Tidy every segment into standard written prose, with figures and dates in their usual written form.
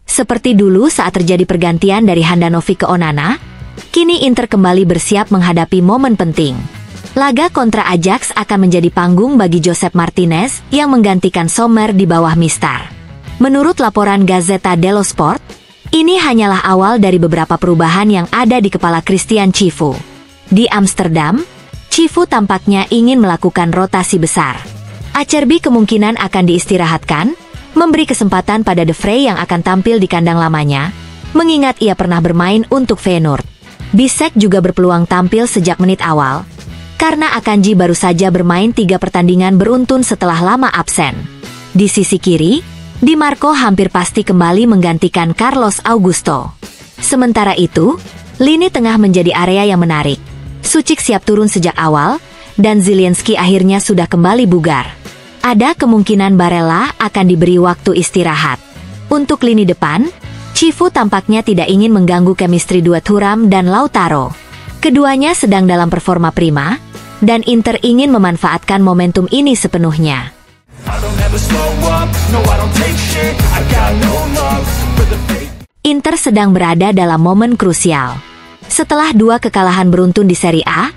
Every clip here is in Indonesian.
Seperti dulu saat terjadi pergantian dari Handanovic ke Onana, kini Inter kembali bersiap menghadapi momen penting. Laga kontra Ajax akan menjadi panggung bagi Josep Martinez yang menggantikan Sommer di bawah Mistar. Menurut laporan Gazzetta dello Sport, ini hanyalah awal dari beberapa perubahan yang ada di kepala Christian Cifu. Di Amsterdam, Cifu tampaknya ingin melakukan rotasi besar. Acerbi kemungkinan akan diistirahatkan, memberi kesempatan pada De Vrij yang akan tampil di kandang lamanya, mengingat ia pernah bermain untuk Feyenoord. Bisek juga berpeluang tampil sejak menit awal, karena Akanji baru saja bermain 3 pertandingan beruntun setelah lama absen. Di sisi kiri, Di Marco hampir pasti kembali menggantikan Carlos Augusto. Sementara itu, lini tengah menjadi area yang menarik. Suchik siap turun sejak awal, dan Zielinski akhirnya sudah kembali bugar. Ada kemungkinan Barella akan diberi waktu istirahat. Untuk lini depan, Cifu tampaknya tidak ingin mengganggu chemistry duet Thuram dan Lautaro. Keduanya sedang dalam performa prima, dan Inter ingin memanfaatkan momentum ini sepenuhnya. Inter sedang berada dalam momen krusial. Setelah 2 kekalahan beruntun di Serie A,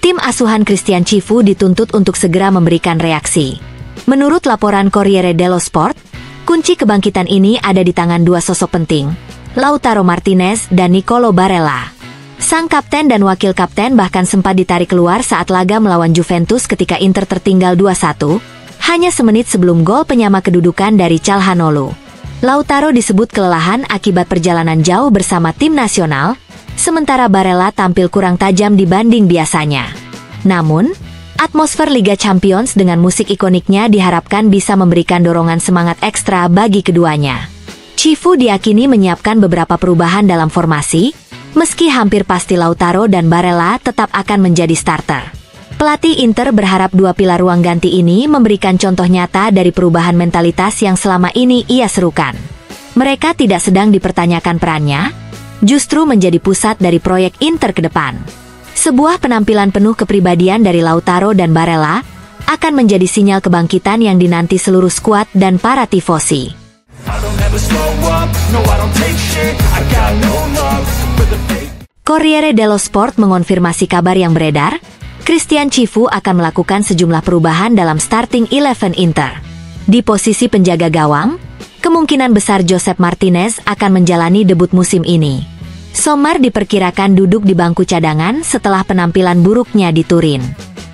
tim asuhan Christian Cifu dituntut untuk segera memberikan reaksi. Menurut laporan Corriere dello Sport, kunci kebangkitan ini ada di tangan 2 sosok penting, Lautaro Martinez dan Nicolo Barella. Sang kapten dan wakil kapten bahkan sempat ditarik keluar saat laga melawan Juventus ketika Inter tertinggal 2-1, hanya semenit sebelum gol penyama kedudukan dari Calhanoglu. Lautaro disebut kelelahan akibat perjalanan jauh bersama tim nasional, sementara Barella tampil kurang tajam dibanding biasanya. Namun, atmosfer Liga Champions dengan musik ikoniknya diharapkan bisa memberikan dorongan semangat ekstra bagi keduanya. Cifu diyakini menyiapkan beberapa perubahan dalam formasi, meski hampir pasti Lautaro dan Barella tetap akan menjadi starter. Pelatih Inter berharap 2 pilar ruang ganti ini memberikan contoh nyata dari perubahan mentalitas yang selama ini ia serukan. Mereka tidak sedang dipertanyakan perannya, justru menjadi pusat dari proyek Inter ke depan. Sebuah penampilan penuh kepribadian dari Lautaro dan Barella akan menjadi sinyal kebangkitan yang dinanti seluruh skuad dan para tifosi. Corriere dello Sport mengonfirmasi kabar yang beredar, Christian Cifu akan melakukan sejumlah perubahan dalam starting 11 Inter. Di posisi penjaga gawang, kemungkinan besar Josep Martinez akan menjalani debut musim ini. Sommer diperkirakan duduk di bangku cadangan setelah penampilan buruknya di Turin.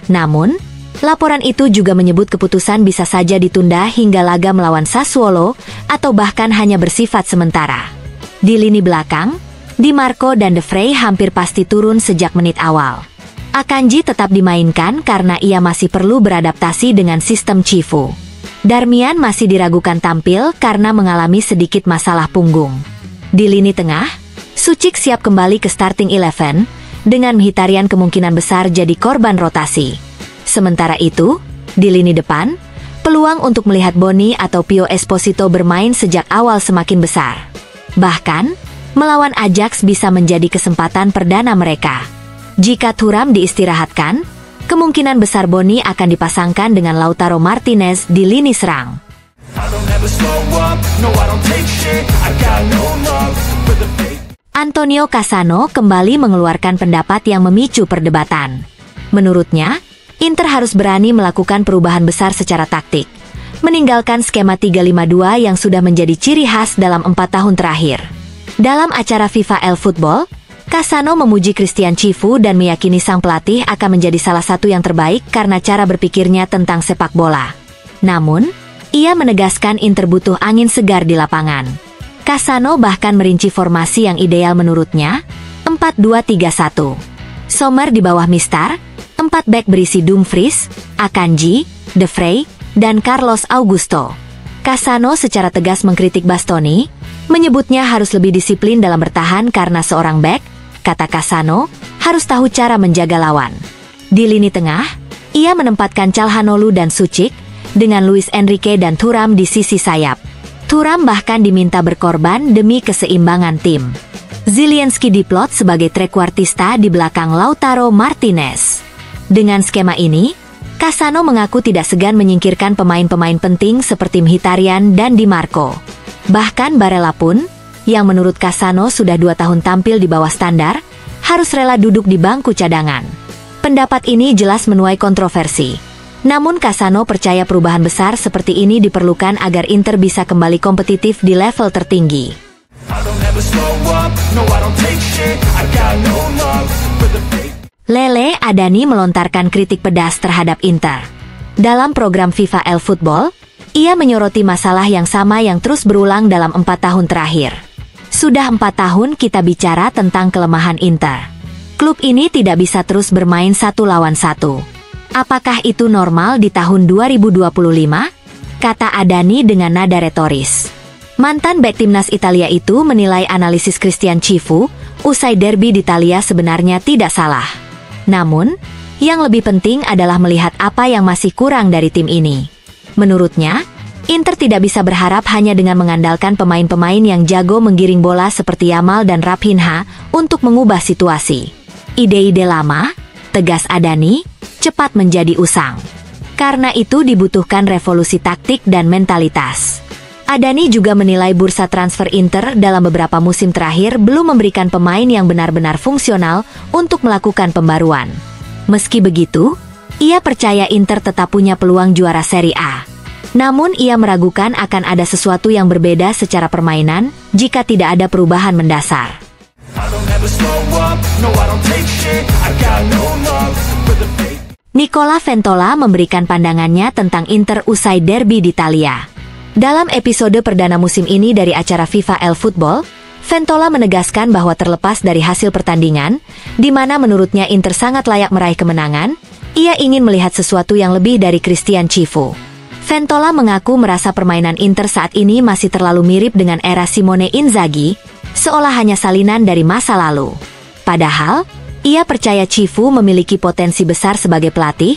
Namun, laporan itu juga menyebut keputusan bisa saja ditunda hingga laga melawan Sassuolo atau bahkan hanya bersifat sementara. Di lini belakang, Di Marco dan De Vrij hampir pasti turun sejak menit awal. Akanji tetap dimainkan karena ia masih perlu beradaptasi dengan sistem Cifu. Darmian masih diragukan tampil karena mengalami sedikit masalah punggung. Di lini tengah, Suchik siap kembali ke starting 11, dengan Mkhitaryan kemungkinan besar jadi korban rotasi. Sementara itu, di lini depan, peluang untuk melihat Boni atau Pio Esposito bermain sejak awal semakin besar. Bahkan, melawan Ajax bisa menjadi kesempatan perdana mereka. Jika Thuram diistirahatkan, kemungkinan besar Boni akan dipasangkan dengan Lautaro Martinez di lini serang. Antonio Cassano kembali mengeluarkan pendapat yang memicu perdebatan. Menurutnya, Inter harus berani melakukan perubahan besar secara taktik, meninggalkan skema 3-5-2 yang sudah menjadi ciri khas dalam 4 tahun terakhir. Dalam acara FIFA El Football, Cassano memuji Christian Cifu dan meyakini sang pelatih akan menjadi salah satu yang terbaik karena cara berpikirnya tentang sepak bola. Namun, ia menegaskan Inter butuh angin segar di lapangan. Cassano bahkan merinci formasi yang ideal menurutnya, 4-2-3-1. Sommer di bawah Mistar, 4 bek berisi Dumfries, Akanji, De Vrij, dan Carlos Augusto. Cassano secara tegas mengkritik Bastoni, menyebutnya harus lebih disiplin dalam bertahan karena seorang bek, kata Cassano, harus tahu cara menjaga lawan. Di lini tengah, ia menempatkan Calhanoglu dan Suchik, dengan Luis Enrique dan Thuram di sisi sayap. Thuram bahkan diminta berkorban demi keseimbangan tim. Zielinski diplot sebagai trequartista di belakang Lautaro Martinez. Dengan skema ini, Cassano mengaku tidak segan menyingkirkan pemain-pemain penting seperti Mkhitaryan dan Di Marco. Bahkan Barella pun, yang menurut Cassano sudah 2 tahun tampil di bawah standar, harus rela duduk di bangku cadangan. Pendapat ini jelas menuai kontroversi. Namun Cassano percaya perubahan besar seperti ini diperlukan agar Inter bisa kembali kompetitif di level tertinggi. Lele Adani melontarkan kritik pedas terhadap Inter. Dalam program FIFA El Football, ia menyoroti masalah yang sama yang terus berulang dalam 4 tahun terakhir. Sudah 4 tahun kita bicara tentang kelemahan Inter. Klub ini tidak bisa terus bermain 1 lawan 1. Apakah itu normal di tahun 2025? Kata Adani dengan nada retoris. Mantan bek timnas Italia itu menilai analisis Christian Cifu usai derby di Italia sebenarnya tidak salah. Namun, yang lebih penting adalah melihat apa yang masih kurang dari tim ini. Menurutnya, Inter tidak bisa berharap hanya dengan mengandalkan pemain-pemain yang jago menggiring bola seperti Yamal dan Raphinha untuk mengubah situasi. Ide-ide lama, tegas Adani, cepat menjadi usang. Karena itu dibutuhkan revolusi taktik dan mentalitas. Adani juga menilai bursa transfer Inter dalam beberapa musim terakhir belum memberikan pemain yang benar-benar fungsional untuk melakukan pembaruan. Meski begitu, ia percaya Inter tetap punya peluang juara Serie A. Namun ia meragukan akan ada sesuatu yang berbeda secara permainan jika tidak ada perubahan mendasar. Nicola Ventola memberikan pandangannya tentang Inter usai derby di Italia. Dalam episode perdana musim ini dari acara FIFA El Football, Ventola menegaskan bahwa terlepas dari hasil pertandingan, di mana menurutnya Inter sangat layak meraih kemenangan, ia ingin melihat sesuatu yang lebih dari Christian Cifu. Ventola mengaku merasa permainan Inter saat ini masih terlalu mirip dengan era Simone Inzaghi, seolah hanya salinan dari masa lalu. Padahal, ia percaya Cifu memiliki potensi besar sebagai pelatih,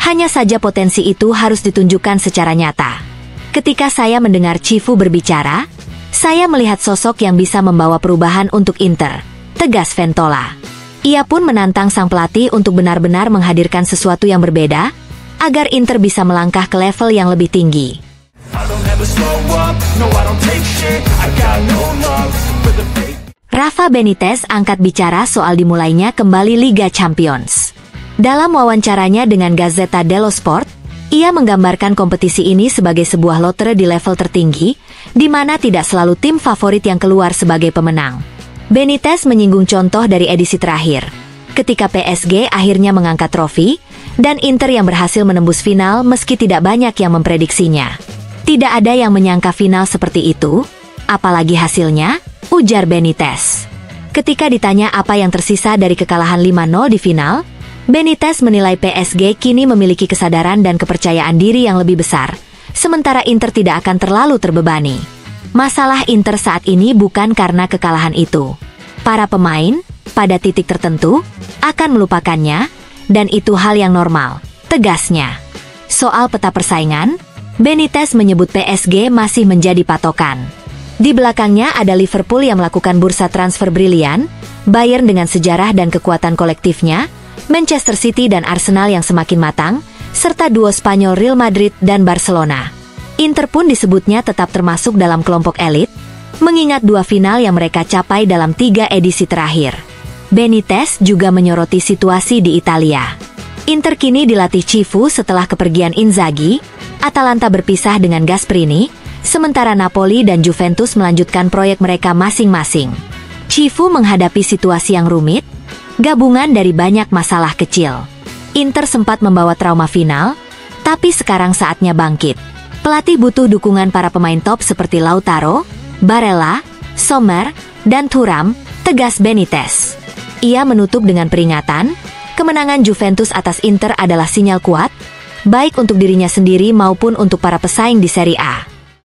hanya saja potensi itu harus ditunjukkan secara nyata. Ketika saya mendengar Cifu berbicara, saya melihat sosok yang bisa membawa perubahan untuk Inter, tegas Ventola. Ia pun menantang sang pelatih untuk benar-benar menghadirkan sesuatu yang berbeda, agar Inter bisa melangkah ke level yang lebih tinggi. Rafa Benitez angkat bicara soal dimulainya kembali Liga Champions. Dalam wawancaranya dengan Gazzetta dello Sport, ia menggambarkan kompetisi ini sebagai sebuah lotre di level tertinggi, di mana tidak selalu tim favorit yang keluar sebagai pemenang. Benitez menyinggung contoh dari edisi terakhir, ketika PSG akhirnya mengangkat trofi, dan Inter yang berhasil menembus final meski tidak banyak yang memprediksinya. Tidak ada yang menyangka final seperti itu, apalagi hasilnya, ujar Benitez. Ketika ditanya apa yang tersisa dari kekalahan 5-0 di final, Benitez menilai PSG kini memiliki kesadaran dan kepercayaan diri yang lebih besar, sementara Inter tidak akan terlalu terbebani. Masalah Inter saat ini bukan karena kekalahan itu. Para pemain, pada titik tertentu, akan melupakannya, dan itu hal yang normal, tegasnya. Soal peta persaingan, Benitez menyebut PSG masih menjadi patokan. Di belakangnya ada Liverpool yang melakukan bursa transfer brilian, Bayern dengan sejarah dan kekuatan kolektifnya, Manchester City dan Arsenal yang semakin matang, serta duo Spanyol Real Madrid dan Barcelona. Inter pun disebutnya tetap termasuk dalam kelompok elit, mengingat 2 final yang mereka capai dalam 3 edisi terakhir. Benitez juga menyoroti situasi di Italia. Inter kini dilatih Cifu setelah kepergian Inzaghi, Atalanta berpisah dengan Gasperini, sementara Napoli dan Juventus melanjutkan proyek mereka masing-masing. Cifu menghadapi situasi yang rumit, gabungan dari banyak masalah kecil. Inter sempat membawa trauma final, tapi sekarang saatnya bangkit. Pelatih butuh dukungan para pemain top seperti Lautaro, Barella, Sommer, dan Thuram, tegas Benitez. Ia menutup dengan peringatan, kemenangan Juventus atas Inter adalah sinyal kuat, baik untuk dirinya sendiri maupun untuk para pesaing di Serie A.